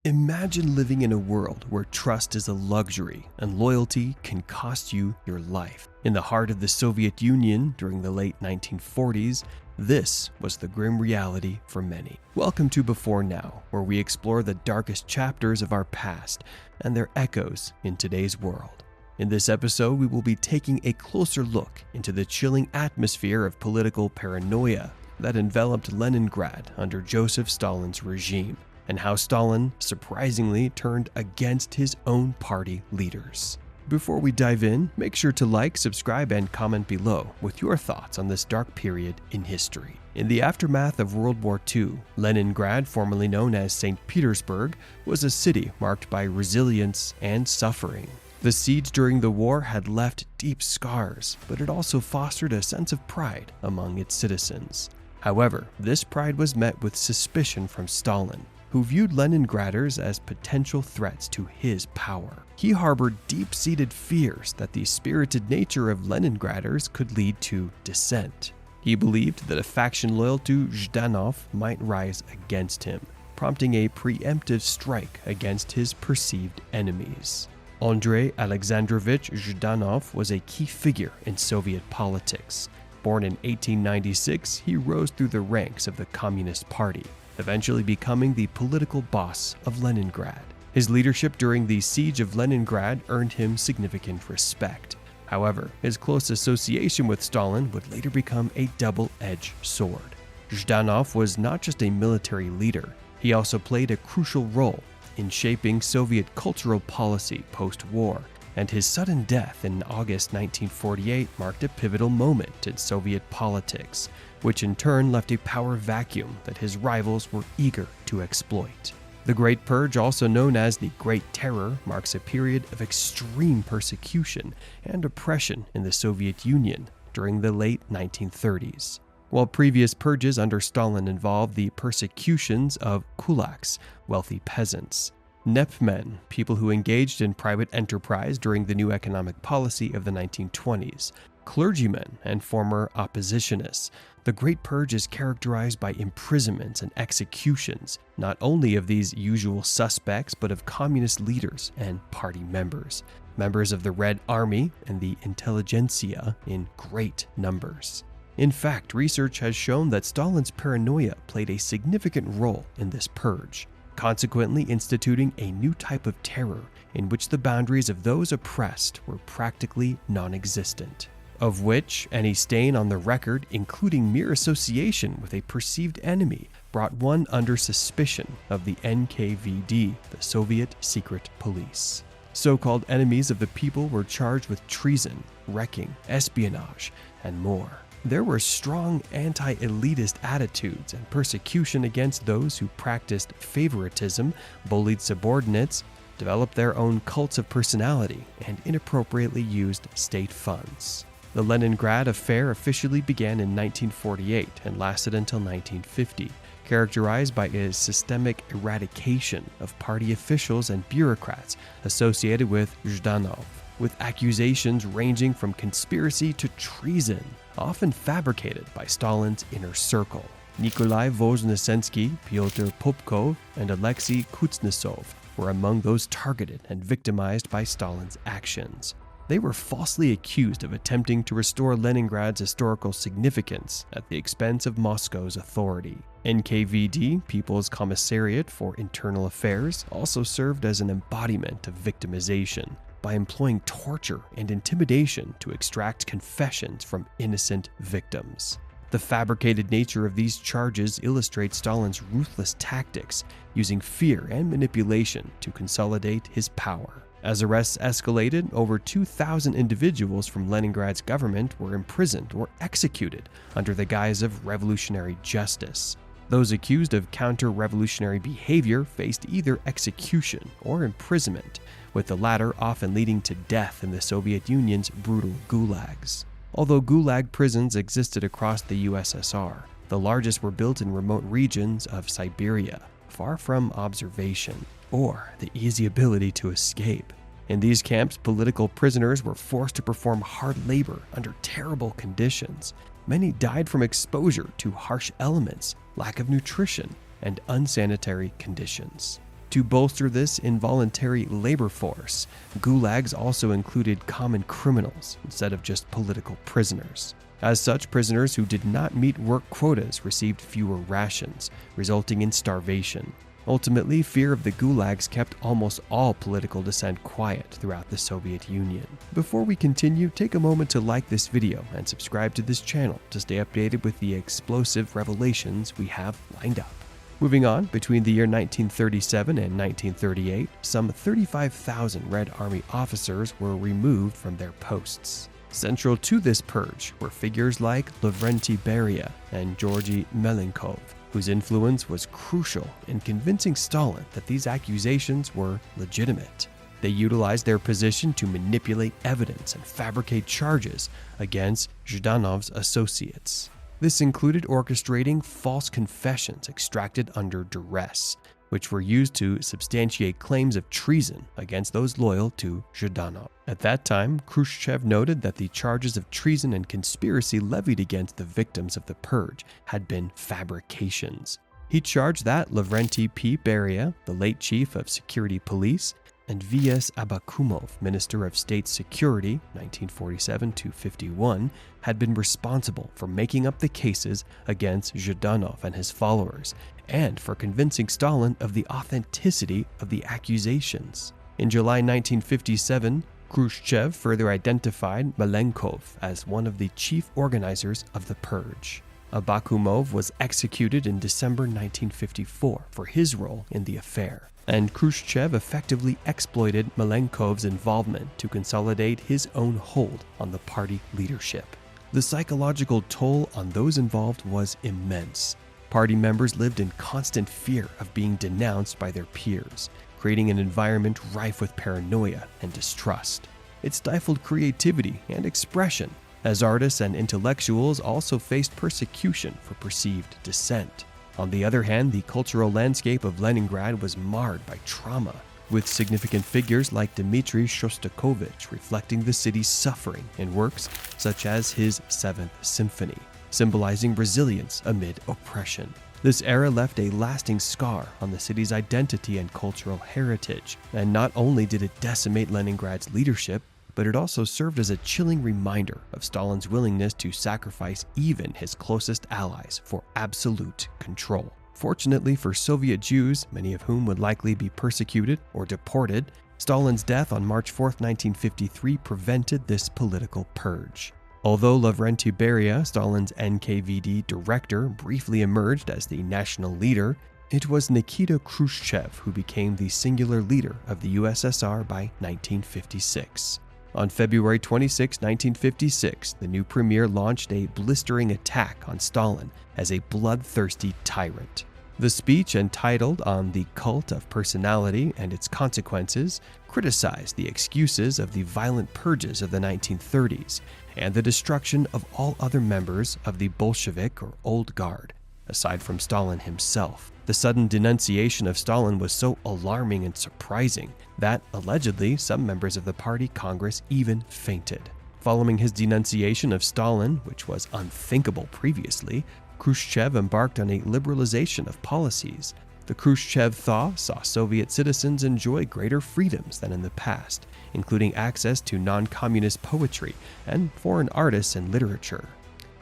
Imagine living in a world where trust is a luxury and loyalty can cost you your life. In the heart of the Soviet Union during the late 1940s, this was the grim reality for many. Welcome to Before Now, where we explore the darkest chapters of our past and their echoes in today's world. In this episode, we will be taking a closer look into the chilling atmosphere of political paranoia that enveloped Leningrad under Joseph Stalin's regime, and how Stalin surprisingly turned against his own party leaders. Before we dive in, make sure to like, subscribe, and comment below with your thoughts on this dark period in history. In the aftermath of World War II, Leningrad, formerly known as St. Petersburg, was a city marked by resilience and suffering. The siege during the war had left deep scars, but it also fostered a sense of pride among its citizens. However, this pride was met with suspicion from Stalin, who viewed Leningraders as potential threats to his power. He harbored deep-seated fears that the spirited nature of Leningraders could lead to dissent. He believed that a faction loyal to Zhdanov might rise against him, prompting a preemptive strike against his perceived enemies. Andrei Alexandrovich Zhdanov was a key figure in Soviet politics. Born in 1896, he rose through the ranks of the Communist Party, eventually becoming the political boss of Leningrad. His leadership during the siege of Leningrad earned him significant respect. However, his close association with Stalin would later become a double-edged sword. Zhdanov was not just a military leader, he also played a crucial role in shaping Soviet cultural policy post-war, and his sudden death in August 1948 marked a pivotal moment in Soviet politics, which in turn left a power vacuum that his rivals were eager to exploit. The Great Purge, also known as the Great Terror, marks a period of extreme persecution and oppression in the Soviet Union during the late 1930s. While previous purges under Stalin involved the persecutions of kulaks, wealthy peasants, nepmen, people who engaged in private enterprise during the new economic policy of the 1920s, clergymen, and former oppositionists, the Great Purge is characterized by imprisonments and executions, not only of these usual suspects, but of communist leaders and party members, members of the Red Army, and the intelligentsia in great numbers. In fact, research has shown that Stalin's paranoia played a significant role in this purge, consequently instituting a new type of terror in which the boundaries of those oppressed were practically non-existent, of which any stain on the record, including mere association with a perceived enemy, brought one under suspicion of the NKVD, the Soviet secret police. So-called enemies of the people were charged with treason, wrecking, espionage, and more. There were strong anti-elitist attitudes and persecution against those who practiced favoritism, bullied subordinates, developed their own cults of personality, and inappropriately used state funds. The Leningrad Affair officially began in 1948 and lasted until 1950, characterized by a systemic eradication of party officials and bureaucrats associated with Zhdanov, with accusations ranging from conspiracy to treason, often fabricated by Stalin's inner circle. Nikolai Voznesensky, Pyotr Popkov, and Alexei Kuznetsov were among those targeted and victimized by Stalin's actions. They were falsely accused of attempting to restore Leningrad's historical significance at the expense of Moscow's authority. NKVD, People's Commissariat for Internal Affairs, also served as an embodiment of victimization by employing torture and intimidation to extract confessions from innocent victims. The fabricated nature of these charges illustrates Stalin's ruthless tactics, using fear and manipulation to consolidate his power. As arrests escalated, over 2,000 individuals from Leningrad's government were imprisoned or executed under the guise of revolutionary justice. Those accused of counter-revolutionary behavior faced either execution or imprisonment, with the latter often leading to death in the Soviet Union's brutal Gulags. Although Gulag prisons existed across the USSR, the largest were built in remote regions of Siberia, far from observation or the easy ability to escape. In these camps, political prisoners were forced to perform hard labor under terrible conditions. Many died from exposure to harsh elements, lack of nutrition, and unsanitary conditions. To bolster this involuntary labor force, gulags also included common criminals instead of just political prisoners. As such, prisoners who did not meet work quotas received fewer rations, resulting in starvation. Ultimately, fear of the gulags kept almost all political dissent quiet throughout the Soviet Union. Before we continue, take a moment to like this video and subscribe to this channel to stay updated with the explosive revelations we have lined up. Moving on, between the year 1937 and 1938, some 35,000 Red Army officers were removed from their posts. Central to this purge were figures like Lavrentiy Beria and Georgy Malenkov, whose influence was crucial in convincing Stalin that these accusations were legitimate. They utilized their position to manipulate evidence and fabricate charges against Zhdanov's associates. This included orchestrating false confessions extracted under duress, which were used to substantiate claims of treason against those loyal to Zhdanov. At that time, Khrushchev noted that the charges of treason and conspiracy levied against the victims of the purge had been fabrications. He charged that Lavrentiy P. Beria, the late chief of security police, and V.S. Abakumov, Minister of State Security, 1947-51, had been responsible for making up the cases against Zhdanov and his followers, and for convincing Stalin of the authenticity of the accusations. In July 1957, Khrushchev further identified Malenkov as one of the chief organizers of the purge. Abakumov was executed in December 1954 for his role in the affair, and Khrushchev effectively exploited Malenkov's involvement to consolidate his own hold on the party leadership. The psychological toll on those involved was immense. Party members lived in constant fear of being denounced by their peers, creating an environment rife with paranoia and distrust. It stifled creativity and expression, as artists and intellectuals also faced persecution for perceived dissent. On the other hand, the cultural landscape of Leningrad was marred by trauma, with significant figures like Dmitry Shostakovich reflecting the city's suffering in works such as his Seventh Symphony, symbolizing resilience amid oppression. This era left a lasting scar on the city's identity and cultural heritage, and not only did it decimate Leningrad's leadership, but it also served as a chilling reminder of Stalin's willingness to sacrifice even his closest allies for absolute control. Fortunately for Soviet Jews, many of whom would likely be persecuted or deported, Stalin's death on March 4, 1953 prevented this political purge. Although Lavrentiy Beria, Stalin's NKVD director, briefly emerged as the national leader, it was Nikita Khrushchev who became the singular leader of the USSR by 1956. On February 26, 1956, the new premier launched a blistering attack on Stalin as a bloodthirsty tyrant. The speech, entitled On the Cult of Personality and Its Consequences, criticized the excuses of the violent purges of the 1930s and the destruction of all other members of the Bolshevik or Old Guard, aside from Stalin himself. The sudden denunciation of Stalin was so alarming and surprising that, allegedly, some members of the party Congress even fainted. Following his denunciation of Stalin, which was unthinkable previously, Khrushchev embarked on a liberalization of policies. The Khrushchev thaw saw Soviet citizens enjoy greater freedoms than in the past, including access to non-communist poetry and foreign artists and literature.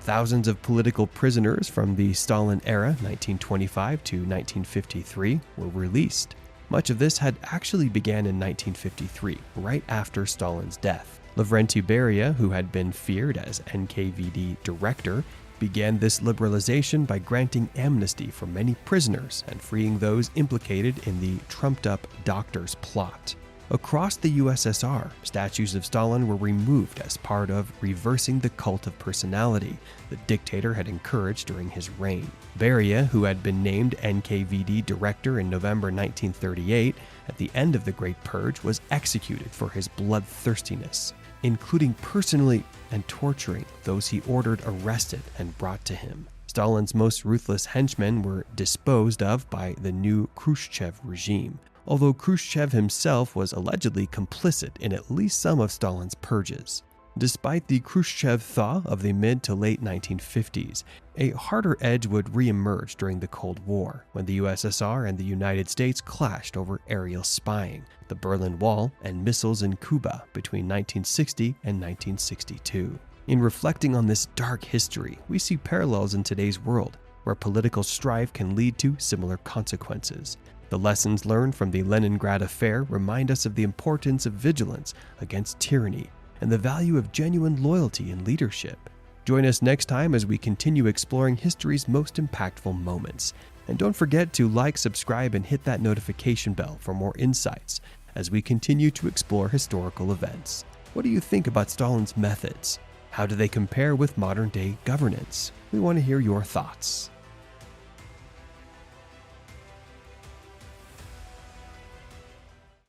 Thousands of political prisoners from the Stalin era, 1925 to 1953, were released. Much of this had actually began in 1953, right after Stalin's death. Lavrentiy Beria, who had been feared as NKVD director, began this liberalization by granting amnesty for many prisoners and freeing those implicated in the trumped-up doctors' plot. Across the USSR, statues of Stalin were removed as part of reversing the cult of personality the dictator had encouraged during his reign. Beria, who had been named NKVD director in November 1938, at the end of the Great Purge, was executed for his bloodthirstiness, including personally and torturing those he ordered arrested and brought to him. Stalin's most ruthless henchmen were disposed of by the new Khrushchev regime, although Khrushchev himself was allegedly complicit in at least some of Stalin's purges. Despite the Khrushchev thaw of the mid to late 1950s, a harder edge would re-emerge during the Cold War, when the USSR and the United States clashed over aerial spying, the Berlin Wall, and missiles in Cuba between 1960 and 1962. In reflecting on this dark history, we see parallels in today's world, where political strife can lead to similar consequences. The lessons learned from the Leningrad Affair remind us of the importance of vigilance against tyranny and the value of genuine loyalty in leadership. Join us next time as we continue exploring history's most impactful moments. And don't forget to like, subscribe, and hit that notification bell for more insights as we continue to explore historical events. What do you think about Stalin's methods? How do they compare with modern-day governance? We want to hear your thoughts.